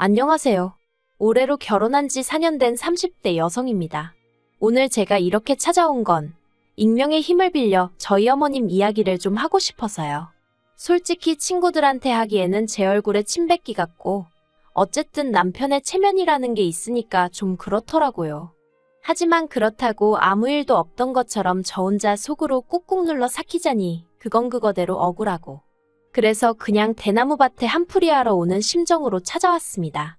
안녕하세요. 올해로 결혼한 지 4년 된 30대 여성입니다. 오늘 제가 이렇게 찾아온 건 익명의 힘을 빌려 저희 어머님 이야기를 좀 하고 싶어서요. 솔직히 친구들한테 하기에는 제 얼굴에 침 뱉기 같고 어쨌든 남편의 체면이라는 게 있으니까 좀 그렇더라고요. 하지만 그렇다고 아무 일도 없던 것처럼 저 혼자 속으로 꾹꾹 눌러 삭히자니 그건 그거대로 억울하고 그래서 그냥 대나무밭에 한풀이 하러 오는 심정으로 찾아왔습니다.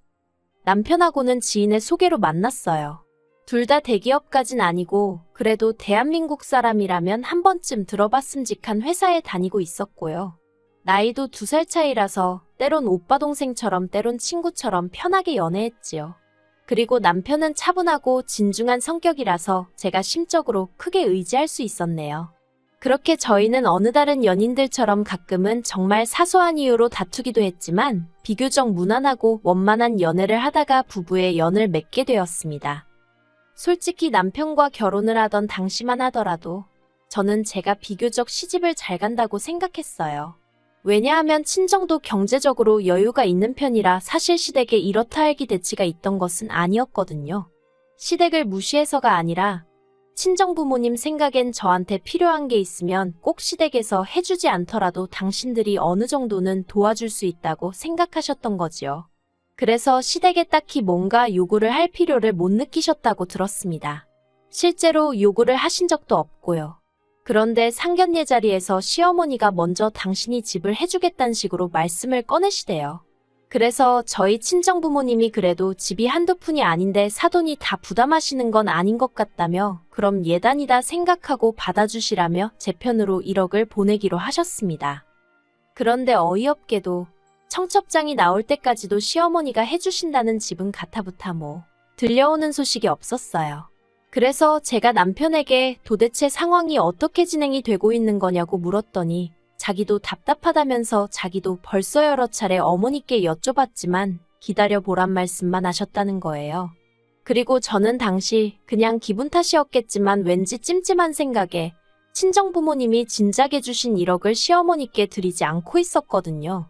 남편하고는 지인의 소개로 만났어요. 둘 다 대기업까진 아니고 그래도 대한민국 사람이라면 한 번쯤 들어봤음직한 회사에 다니고 있었고요. 나이도 2살 차이라서 때론 오빠 동생처럼 때론 친구처럼 편하게 연애했지요. 그리고 남편은 차분하고 진중한 성격이라서 제가 심적으로 크게 의지할 수 있었네요. 그렇게 저희는 어느 다른 연인들처럼 가끔은 정말 사소한 이유로 다투기도 했지만 비교적 무난하고 원만한 연애를 하다가 부부의 연을 맺게 되었습니다. 솔직히 남편과 결혼을 하던 당시만 하더라도 저는 제가 비교적 시집을 잘 간다고 생각했어요. 왜냐하면 친정도 경제적으로 여유가 있는 편이라 사실 시댁에 이렇다 할 기대치가 있던 것은 아니었거든요. 시댁을 무시해서가 아니라 친정부모님 생각엔 저한테 필요한 게 있으면 꼭 시댁에서 해주지 않더라도 당신들이 어느 정도는 도와줄 수 있다고 생각하셨던 거지요. 그래서 시댁에 딱히 뭔가 요구를 할 필요를 못 느끼셨다고 들었습니다. 실제로 요구를 하신 적도 없고요. 그런데 상견례 자리에서 시어머니가 먼저 당신이 집을 해주겠다는 식으로 말씀을 꺼내시대요. 그래서 저희 친정부모님이 그래도 집이 한두 푼이 아닌데 사돈이 다 부담하시는 건 아닌 것 같다며 그럼 예단이다 생각하고 받아주시라며 제 편으로 1억을 보내기로 하셨습니다. 그런데 어이없게도 청첩장이 나올 때까지도 시어머니가 해주신다는 집은 가타부타 들려오는 소식이 없었어요. 그래서 제가 남편에게 도대체 상황이 어떻게 진행이 되고 있는 거냐고 물었더니 자기도 답답하다면서 자기도 벌써 여러 차례 어머니께 여쭤봤지만 기다려보란 말씀만 하셨다는 거예요. 그리고 저는 당시 그냥 기분 탓이었겠지만 왠지 찜찜한 생각에 친정부모님이 진작에 주신 1억을 시어머니께 드리지 않고 있었거든요.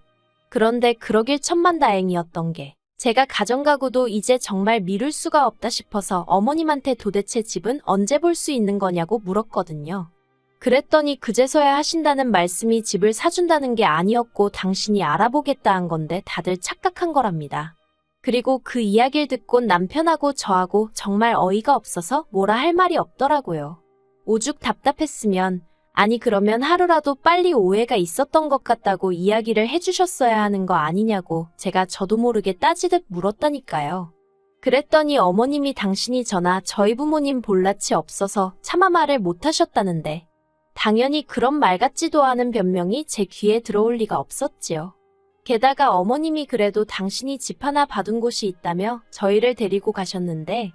그런데 그러길 천만다행이었던 게 제가 가정가구도 이제 정말 미룰 수가 없다 싶어서 어머님한테 도대체 집은 언제 볼 수 있는 거냐고 물었거든요. 그랬더니 그제서야 하신다는 말씀이 집을 사준다는 게 아니었고 당신이 알아보겠다 한 건데 다들 착각한 거랍니다. 그리고 그 이야기를 듣곤 남편하고 저하고 정말 어이가 없어서 뭐라 할 말이 없더라고요. 오죽 답답했으면 아니 그러면 하루라도 빨리 오해가 있었던 것 같다고 이야기를 해주셨어야 하는 거 아니냐고 제가 저도 모르게 따지듯 물었다니까요. 그랬더니 어머님이 당신이 저나 저희 부모님 볼낯이 없어서 차마 말을 못하셨다는데 당연히 그런 말 같지도 않은 변명이 제 귀에 들어올 리가 없었지요. 게다가 어머님이 그래도 당신이 집 하나 받은 곳이 있다며 저희를 데리고 가셨는데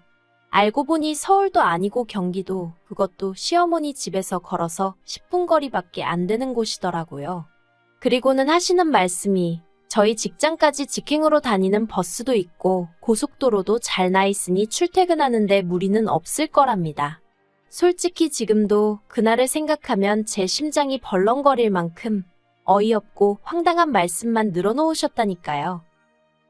알고 보니 서울도 아니고 경기도, 그것도 시어머니 집에서 걸어서 10분 거리밖에 안 되는 곳이더라고요. 그리고는 하시는 말씀이 저희 직장까지 직행으로 다니는 버스도 있고 고속도로도 잘 나 있으니 출퇴근하는데 무리는 없을 거랍니다. 솔직히 지금도 그날을 생각하면 제 심장이 벌렁거릴 만큼 어이없고 황당한 말씀만 늘어놓으셨다니까요.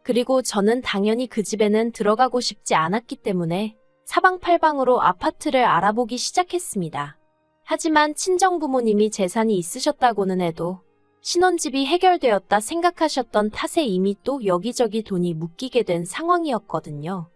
그리고 저는 당연히 그 집에는 들어가고 싶지 않았기 때문에 사방팔방으로 아파트를 알아보기 시작했습니다. 하지만 친정부모님이 재산이 있으셨다고는 해도 신혼집이 해결되었다 생각하셨던 탓에 이미 또 여기저기 돈이 묶이게 된 상황이었거든요.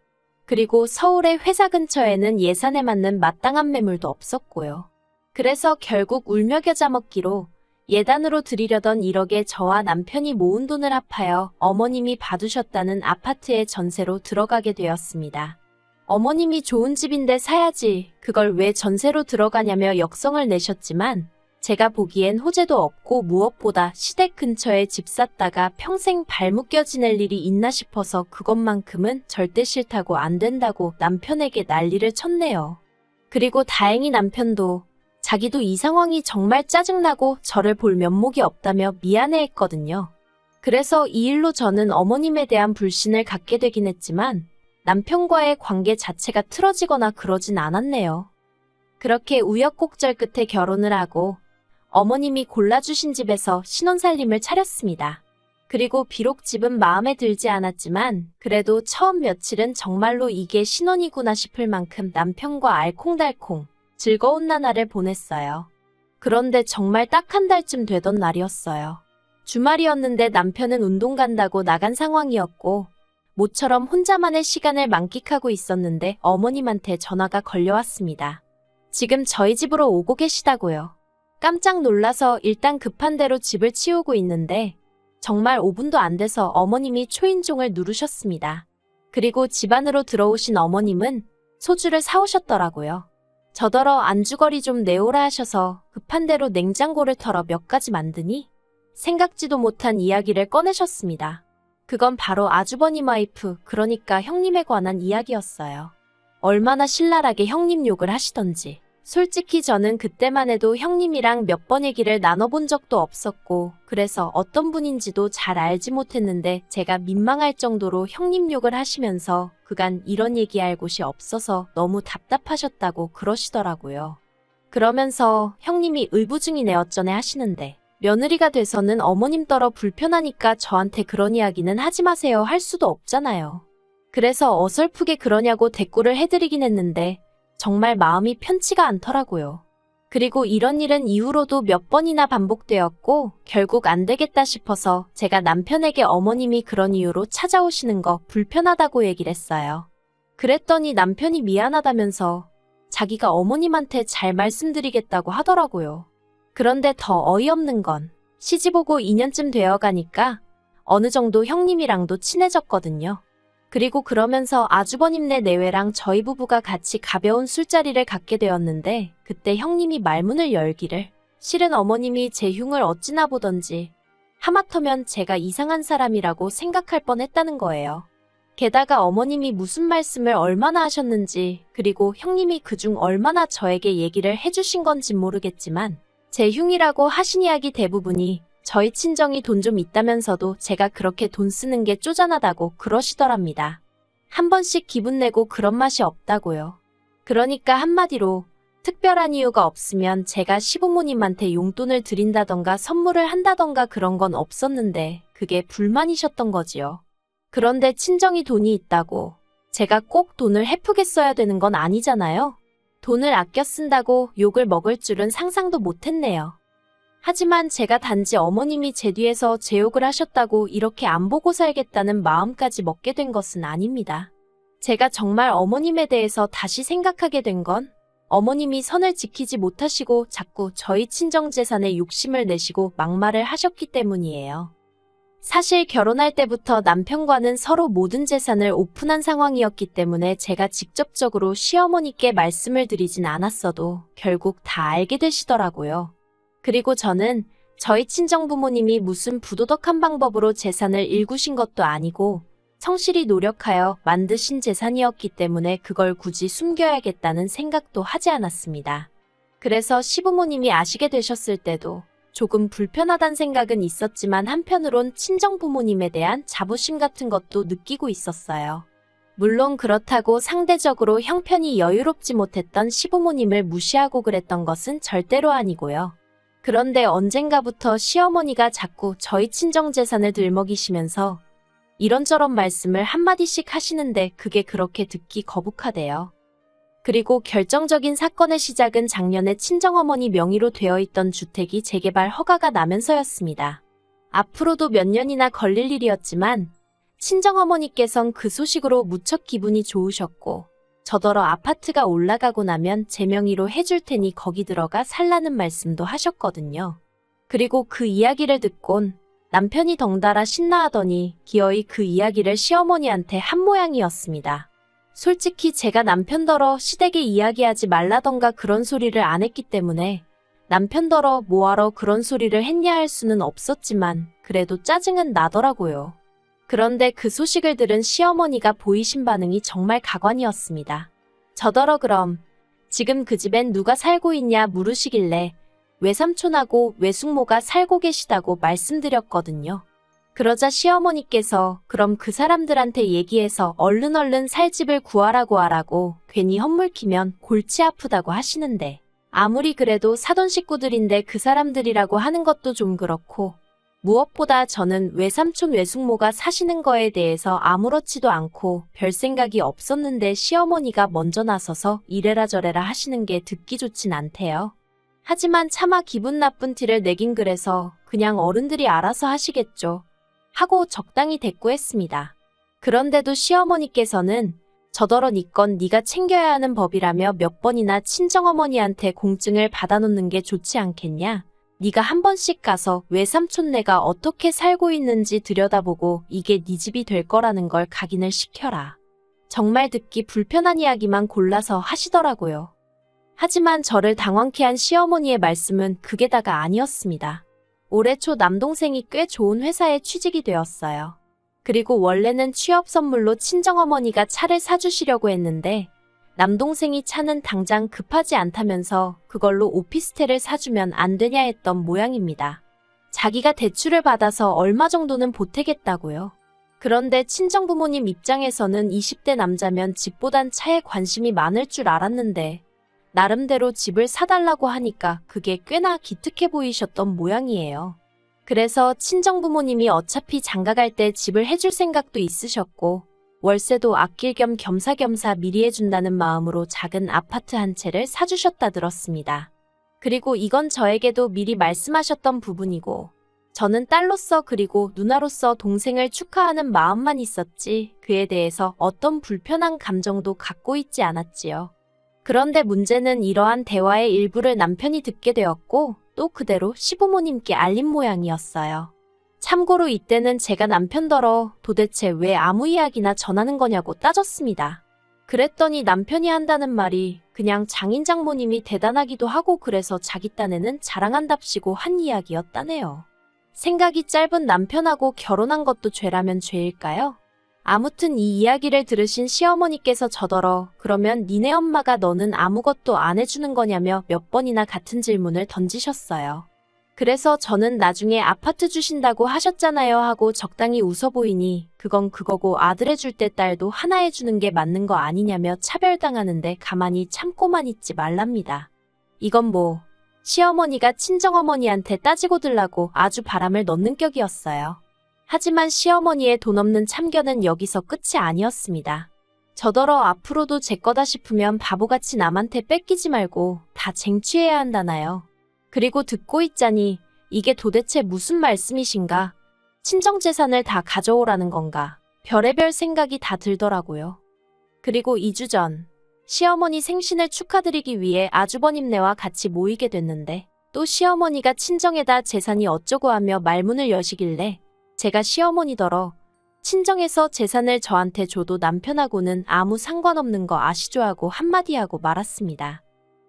그리고 서울의 회사 근처에는 예산에 맞는 마땅한 매물도 없었고요. 그래서 결국 울며 겨자 먹기로 예단으로 드리려던 1억에 저와 남편이 모은 돈을 합하여 어머님이 봐두셨다는 아파트의 전세로 들어가게 되었습니다. 어머님이 좋은 집인데 사야지 그걸 왜 전세로 들어가냐며 역성을 내셨지만 제가 보기엔 호재도 없고 무엇보다 시댁 근처에 집 샀다가 평생 발묶여 지낼 일이 있나 싶어서 그것만큼은 절대 싫다고 안 된다고 남편에게 난리를 쳤네요. 그리고 다행히 남편도 자기도 이 상황이 정말 짜증나고 저를 볼 면목이 없다며 미안해했거든요. 그래서 이 일로 저는 어머님에 대한 불신을 갖게 되긴 했지만 남편과의 관계 자체가 틀어지거나 그러진 않았네요. 그렇게 우여곡절 끝에 결혼을 하고 어머님이 골라주신 집에서 신혼살림을 차렸습니다. 그리고 비록 집은 마음에 들지 않았지만 그래도 처음 며칠은 정말로 이게 신혼이구나 싶을 만큼 남편과 알콩달콩 즐거운 나날을 보냈어요. 그런데 정말 딱 한 달쯤 되던 날이었어요. 주말이었는데 남편은 운동 간다고 나간 상황이었고 모처럼 혼자만의 시간을 만끽하고 있었는데 어머님한테 전화가 걸려왔습니다. 지금 저희 집으로 오고 계시다고요. 깜짝 놀라서 일단 급한 대로 집을 치우고 있는데 정말 5분도 안 돼서 어머님이 초인종을 누르셨습니다. 그리고 집 안으로 들어오신 어머님은 소주를 사오셨더라고요. 저더러 안주거리 좀 내오라 하셔서 급한 대로 냉장고를 털어 몇 가지 만드니 생각지도 못한 이야기를 꺼내셨습니다. 그건 바로 아주버님 와이프, 그러니까 형님에 관한 이야기였어요. 얼마나 신랄하게 형님 욕을 하시던지. 솔직히 저는 그때만 해도 형님이랑 몇 번 얘기를 나눠본 적도 없었고 그래서 어떤 분인지도 잘 알지 못했는데 제가 민망할 정도로 형님 욕을 하시면서 그간 이런 얘기할 곳이 없어서 너무 답답하셨다고 그러시더라고요. 그러면서 형님이 의부중이네 어쩌네 하시는데 며느리가 돼서는 어머님 떨어 불편하니까 저한테 그런 이야기는 하지 마세요 할 수도 없잖아요. 그래서 어설프게 그러냐고 대꾸를 해드리긴 했는데 정말 마음이 편치가 않더라고요. 그리고 이런 일은 이후로도 몇 번이나 반복되었고 결국 안 되겠다 싶어서 제가 남편에게 어머님이 그런 이유로 찾아오시는 거 불편하다고 얘기를 했어요. 그랬더니 남편이 미안하다면서 자기가 어머님한테 잘 말씀드리겠다고 하더라고요. 그런데 더 어이없는 건 시집오고 2년쯤 되어 가니까 어느 정도 형님이랑도 친해졌거든요. 그리고 그러면서 아주버님네 내외랑 저희 부부가 같이 가벼운 술자리를 갖게 되었는데 그때 형님이 말문을 열기를 실은 어머님이 제 흉을 어찌나 보던지 하마터면 제가 이상한 사람이라고 생각할 뻔했다는 거예요. 게다가 어머님이 무슨 말씀을 얼마나 하셨는지 그리고 형님이 그중 얼마나 저에게 얘기를 해주신 건진 모르겠지만 제 흉이라고 하신 이야기 대부분이 저희 친정이 돈 좀 있다면서도 제가 그렇게 돈 쓰는 게 쪼잔하다고 그러시더랍니다. 한 번씩 기분 내고 그런 맛이 없다고요. 그러니까 한마디로 특별한 이유가 없으면 제가 시부모님한테 용돈을 드린다던가 선물을 한다던가 그런 건 없었는데 그게 불만이셨던 거지요. 그런데 친정이 돈이 있다고 제가 꼭 돈을 헤프게 써야 되는 건 아니잖아요. 돈을 아껴 쓴다고 욕을 먹을 줄은 상상도 못했네요. 하지만 제가 단지 어머님이 제 뒤에서 제 욕을 하셨다고 이렇게 안 보고 살겠다는 마음까지 먹게 된 것은 아닙니다. 제가 정말 어머님에 대해서 다시 생각하게 된 건 어머님이 선을 지키지 못하시고 자꾸 저희 친정 재산에 욕심을 내시고 막말을 하셨기 때문이에요. 사실 결혼할 때부터 남편과는 서로 모든 재산을 오픈한 상황이었기 때문에 제가 직접적으로 시어머니께 말씀을 드리진 않았어도 결국 다 알게 되시더라고요. 그리고 저는 저희 친정부모님이 무슨 부도덕한 방법으로 재산을 일구신 것도 아니고 성실히 노력하여 만드신 재산이었기 때문에 그걸 굳이 숨겨야겠다는 생각도 하지 않았습니다. 그래서 시부모님이 아시게 되셨을 때도 조금 불편하단 생각은 있었지만 한편으론 친정부모님에 대한 자부심 같은 것도 느끼고 있었어요. 물론 그렇다고 상대적으로 형편이 여유롭지 못했던 시부모님을 무시하고 그랬던 것은 절대로 아니고요. 그런데 언젠가부터 시어머니가 자꾸 저희 친정 재산을 들먹이시면서 이런저런 말씀을 한마디씩 하시는데 그게 그렇게 듣기 거북하대요. 그리고 결정적인 사건의 시작은 작년에 친정어머니 명의로 되어 있던 주택이 재개발 허가가 나면서였습니다. 앞으로도 몇 년이나 걸릴 일이었지만 친정어머니께선 그 소식으로 무척 기분이 좋으셨고 저더러 아파트가 올라가고 나면 제 명의로 해줄 테니 거기 들어가 살라는 말씀도 하셨거든요. 그리고 그 이야기를 듣곤 남편이 덩달아 신나하더니 기어이 그 이야기를 시어머니한테 한 모양이었습니다. 솔직히 제가 남편더러 시댁에 이야기하지 말라던가 그런 소리를 안 했기 때문에 남편더러 뭐하러 그런 소리를 했냐 할 수는 없었지만 그래도 짜증은 나더라고요. 그런데 그 소식을 들은 시어머니가 보이신 반응이 정말 가관이었습니다. 저더러 그럼 지금 그 집엔 누가 살고 있냐 물으시길래 외삼촌하고 외숙모가 살고 계시다고 말씀드렸거든요. 그러자 시어머니께서 그럼 그 사람들한테 얘기해서 얼른 살 집을 구하라고 하라고 괜히 헛물키면 골치 아프다고 하시는데 아무리 그래도 사돈 식구들인데 그 사람들이라고 하는 것도 좀 그렇고 무엇보다 저는 외삼촌 외숙모가 사시는 거에 대해서 아무렇지도 않고 별 생각이 없었는데 시어머니가 먼저 나서서 이래라 저래라 하시는 게 듣기 좋진 않대요. 하지만 차마 기분 나쁜 티를 내긴 그래서 그냥 어른들이 알아서 하시겠죠 하고 적당히 대꾸했습니다. 그런데도 시어머니께서는 저더러 니 건 네가 챙겨야 하는 법이라며 몇 번이나 친정어머니한테 공증을 받아놓는 게 좋지 않겠냐? 네가 한 번씩 가서 외삼촌네가 어떻게 살고 있는지 들여다보고 이게 네 집이 될 거라는 걸 각인을 시켜라. 정말 듣기 불편한 이야기만 골라서 하시더라고요. 하지만 저를 당황케 한 시어머니의 말씀은 그게 다가 아니었습니다. 올해 초 남동생이 꽤 좋은 회사에 취직이 되었어요. 그리고 원래는 취업 선물로 친정어머니가 차를 사주시려고 했는데 남동생이 차는 당장 급하지 않다면서 그걸로 오피스텔을 사주면 안 되냐 했던 모양입니다. 자기가 대출을 받아서 얼마 정도는 보태겠다고요. 그런데 친정부모님 입장에서는 20대 남자면 집보단 차에 관심이 많을 줄 알았는데 나름대로 집을 사달라고 하니까 그게 꽤나 기특해 보이셨던 모양이에요. 그래서 친정부모님이 어차피 장가갈 때 집을 해줄 생각도 있으셨고 월세도 아낄 겸 겸사겸사 미리 해준다는 마음으로 작은 아파트 한 채를 사주셨다 들었습니다. 그리고 이건 저에게도 미리 말씀하셨던 부분이고 저는 딸로서 그리고 누나로서 동생을 축하하는 마음만 있었지 그에 대해서 어떤 불편한 감정도 갖고 있지 않았지요. 그런데 문제는 이러한 대화의 일부를 남편이 듣게 되었고 또 그대로 시부모님께 알린 모양이었어요. 참고로 이때는 제가 남편더러 도대체 왜 아무 이야기나 전하는 거냐고 따졌습니다. 그랬더니 남편이 한다는 말이 그냥 장인장모님이 대단하기도 하고 그래서 자기 딴에는 자랑한답시고 한 이야기였다네요. 생각이 짧은 남편하고 결혼한 것도 죄라면 죄일까요? 아무튼 이 이야기를 들으신 시어머니께서 저더러 그러면 니네 엄마가 너는 아무것도 안 해주는 거냐며 몇 번이나 같은 질문을 던지셨어요. 그래서 저는 나중에 아파트 주신다고 하셨잖아요 하고 적당히 웃어 보이니 그건 그거고 아들 해줄 때 딸도 하나 해주는 게 맞는 거 아니냐며 차별당하는데 가만히 참고만 있지 말랍니다. 이건 뭐 시어머니가 친정어머니한테 따지고 들라고 아주 바람을 넣는 격이었어요. 하지만 시어머니의 돈 없는 참견은 여기서 끝이 아니었습니다. 저더러 앞으로도 제 거다 싶으면 바보같이 남한테 뺏기지 말고 다 쟁취해야 한다나요. 그리고 듣고 있자니 이게 도대체 무슨 말씀이신가? 친정재산을 다 가져오라는 건가? 별의별 생각이 다 들더라고요. 그리고 2주 전 시어머니 생신을 축하드리기 위해 아주버님네와 같이 모이게 됐는데 또 시어머니가 친정에다 재산이 어쩌고 하며 말문을 여시길래 제가 시어머니더러 친정에서 재산을 저한테 줘도 남편하고는 아무 상관없는 거 아시죠 하고 한마디 하고 말았습니다.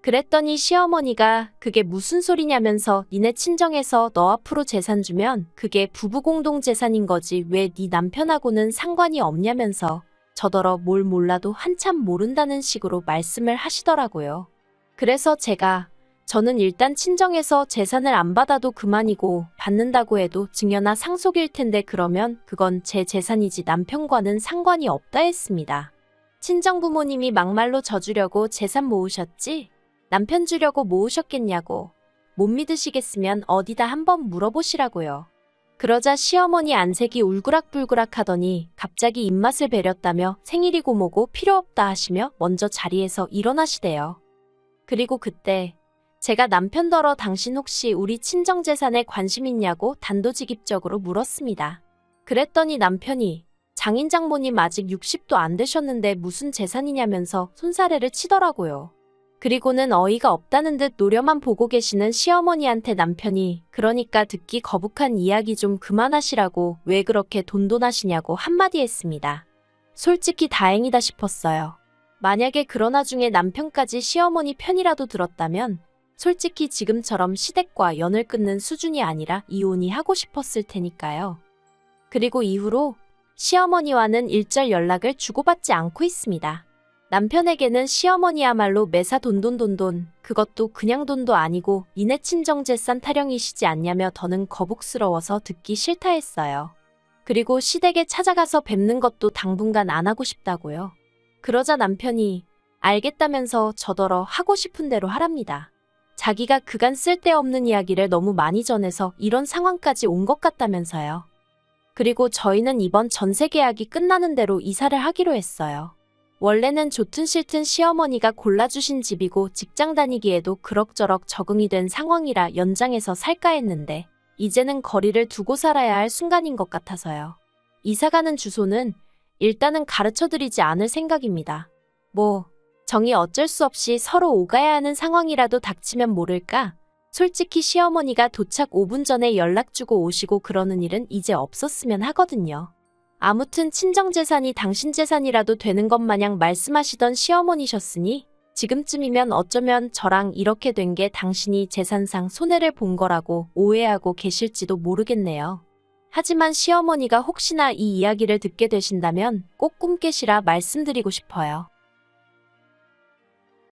그랬더니 시어머니가 그게 무슨 소리냐면서 니네 친정에서 너 앞으로 재산 주면 그게 부부 공동 재산인 거지 왜 네 남편하고는 상관이 없냐면서 저더러 뭘 몰라도 한참 모른다는 식으로 말씀을 하시더라고요. 그래서 저는 일단 친정에서 재산을 안 받아도 그만이고 받는다고 해도 증여나 상속일 텐데 그러면 그건 제 재산이지 남편과는 상관이 없다 했습니다. 친정부모님이 막말로 저 주려고 재산 모으셨지? 남편 주려고 모으셨겠냐고. 못 믿으시겠으면 어디다 한번 물어보시라고요. 그러자 시어머니 안색이 울그락불그락 하더니 갑자기 입맛을 베렸다며 생일이고 뭐고 필요 없다 하시며 먼저 자리에서 일어나시대요. 그리고 그때 제가 남편더러 당신 혹시 우리 친정재산에 관심 있냐고 단도직입적으로 물었습니다. 그랬더니 남편이 장인장모님 아직 60도 안 되셨는데 무슨 재산이냐면서 손사래를 치더라고요. 그리고는 어이가 없다는 듯 노려만 보고 계시는 시어머니한테 남편이 그러니까 듣기 거북한 이야기 좀 그만하시라고 왜 그렇게 돈돈하시냐고 한마디 했습니다. 솔직히 다행이다 싶었어요. 만약에 그런 와중에 남편까지 시어머니 편이라도 들었다면 솔직히 지금처럼 시댁과 연을 끊는 수준이 아니라 이혼이 하고 싶었을 테니까요. 그리고 이후로 시어머니와는 일절 연락을 주고받지 않고 있습니다. 남편에게는 시어머니야말로 매사 돈돈돈돈 그것도 그냥 돈도 아니고 니네 친정재산 타령이시지 않냐며 더는 거북스러워서 듣기 싫다 했어요. 그리고 시댁에 찾아가서 뵙는 것도 당분간 안 하고 싶다고요. 그러자 남편이 알겠다면서 저더러 하고 싶은 대로 하랍니다. 자기가 그간 쓸데없는 이야기를 너무 많이 전해서 이런 상황까지 온 것 같다면서요. 그리고 저희는 이번 전세 계약이 끝나는 대로 이사를 하기로 했어요. 원래는 좋든 싫든 시어머니가 골라주신 집이고 직장 다니기에도 그럭저럭 적응이 된 상황이라 연장해서 살까 했는데 이제는 거리를 두고 살아야 할 순간인 것 같아서요. 이사가는 주소는 일단은 가르쳐드리지 않을 생각입니다. 정이 어쩔 수 없이 서로 오가야 하는 상황이라도 닥치면 모를까? 솔직히 시어머니가 도착 5분 전에 연락 주고 오시고 그러는 일은 이제 없었으면 하거든요. 아무튼 친정재산이 당신 재산이라도 되는 것 마냥 말씀하시던 시어머니셨으니 지금쯤이면 어쩌면 저랑 이렇게 된 게 당신이 재산상 손해를 본 거라고 오해하고 계실지도 모르겠네요. 하지만 시어머니가 혹시나 이 이야기를 듣게 되신다면 꼭 꿈 깨시라 말씀드리고 싶어요.